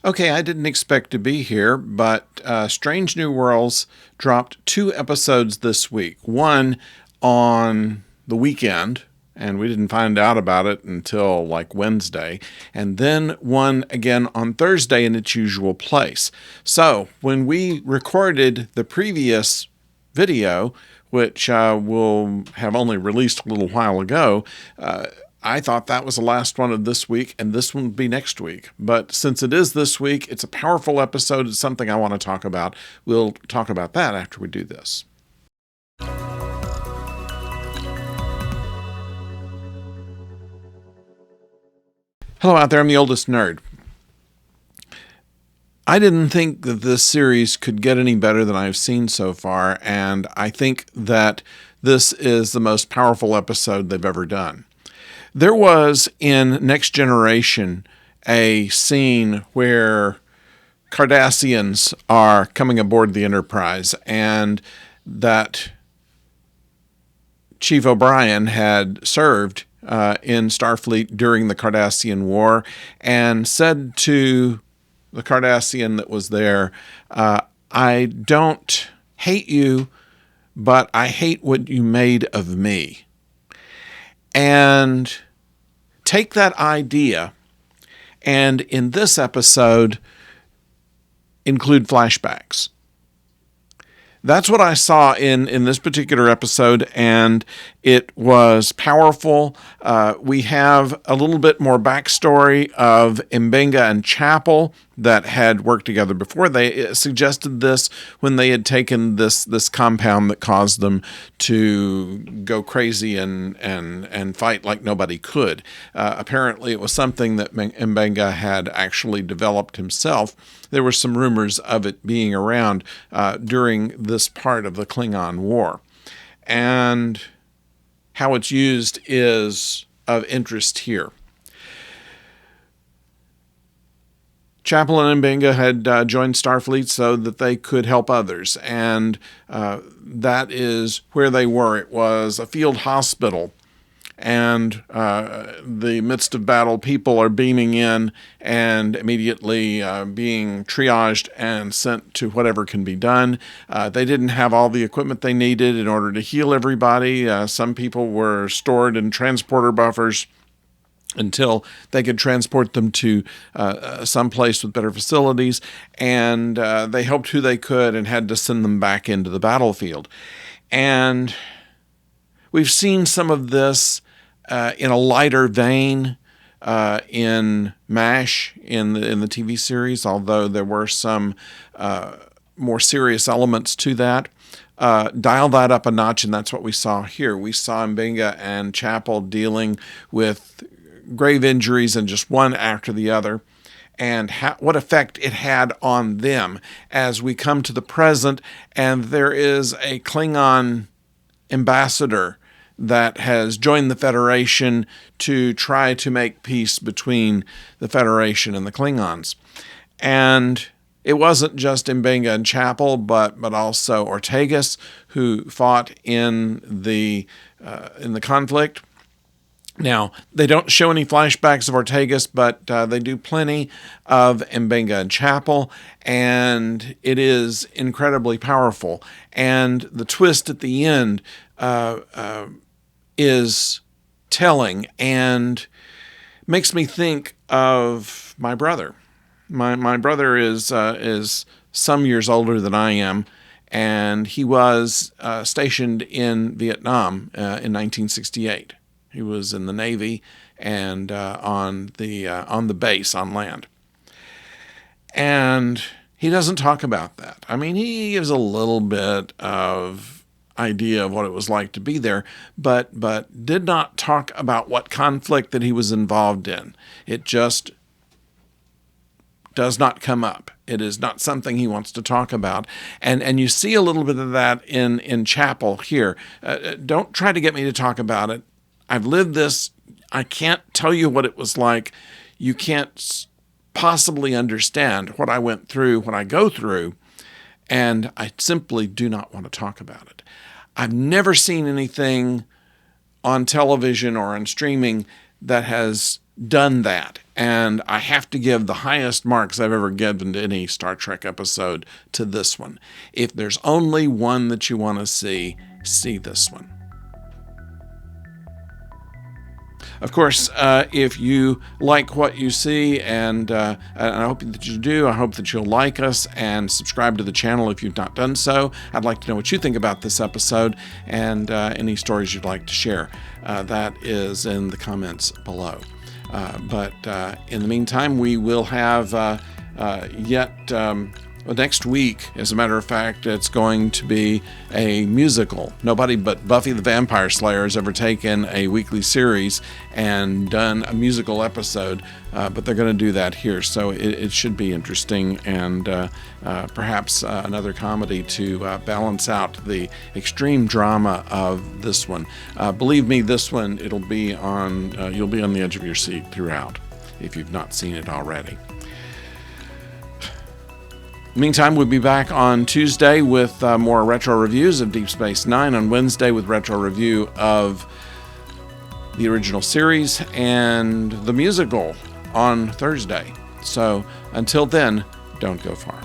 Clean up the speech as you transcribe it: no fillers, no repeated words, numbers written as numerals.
Okay, I didn't expect to be here, but Strange New Worlds dropped 2 episodes this week. One on the weekend, and we didn't find out about it until like Wednesday, and then one again on Thursday in its usual place. So when we recorded the previous video, which will have only released a little while ago, I thought that was the last one of this week, and this one would be next week. But since it is this week, it's a powerful episode. It's something I want to talk about. We'll talk about that after we do this. Hello out there, I'm the oldest nerd. I didn't think that this series could get any better than I've seen so far, and I think that this is the most powerful episode they've ever done. There was in Next Generation a scene where Cardassians are coming aboard the Enterprise, and that Chief O'Brien had served in Starfleet during the Cardassian War and said to the Cardassian that was there, I don't hate you, but I hate what you made of me. And take that idea and in this episode include flashbacks. That's what I saw in this particular episode, and it was powerful. We have a little bit more backstory of M'Benga and Chapel that had worked together before. They suggested this when they had taken this compound that caused them to go crazy and fight like nobody could. Apparently, it was something that M'Benga had actually developed himself. There were some rumors of it being around during this part of the Klingon War. And how it's used is of interest here. Chapel and M'Benga had joined Starfleet so that they could help others, and that is where they were. It was a field hospital, and the midst of battle, people are beaming in and immediately being triaged and sent to whatever can be done. They didn't have all the equipment they needed in order to heal everybody. Some people were stored in transporter buffers until they could transport them to some place with better facilities, and they helped who they could and had to send them back into the battlefield. And we've seen some of this in a lighter vein in MASH in the TV series, although there were some more serious elements to that. Dial that up a notch, and that's what we saw here. We saw M'Benga and Chapel dealing with grave injuries, and just one after the other, and what effect it had on them as we come to the present, and there is a Klingon ambassador that has joined the Federation to try to make peace between the Federation and the Klingons. And it wasn't just M'Benga and Chapel, but also Ortegas, who fought in the conflict. Now, they don't show any flashbacks of Ortegas, but they do plenty of M'Benga and Chapel, and it is incredibly powerful. And the twist at the end is telling and makes me think of my brother. My brother is some years older than I am, and he was stationed in Vietnam in 1968. He was in the Navy and on the base on land. And he doesn't talk about that. I mean, he gives a little bit of idea of what it was like to be there, but did not talk about what conflict that he was involved in. It just does not come up. It is not something he wants to talk about. And you see a little bit of that in Chapel here. Don't try to get me to talk about it. I've lived this. I can't tell you what it was like. You can't possibly understand what I went through, what I go through, and I simply do not want to talk about it. I've never seen anything on television or on streaming that has done that. And I have to give the highest marks I've ever given to any Star Trek episode to this one. If there's only one that you want to see this one. Of course, if you like what you see, and I hope that you do, I hope that you'll like us and subscribe to the channel if you've not done so. I'd like to know what you think about this episode and any stories you'd like to share. That is in the comments below. But in the meantime, we will have next week, as a matter of fact, it's going to be a musical. Nobody but Buffy the Vampire Slayer has ever taken a weekly series and done a musical episode, but they're going to do that here. So it should be interesting, and perhaps another comedy to balance out the extreme drama of this one. Believe me, this one, you'll be on the edge of your seat throughout if you've not seen it already. Meantime, we'll be back on Tuesday with more retro reviews of Deep Space Nine, on Wednesday with retro review of the original series, and the musical on Thursday. So until then, don't go far.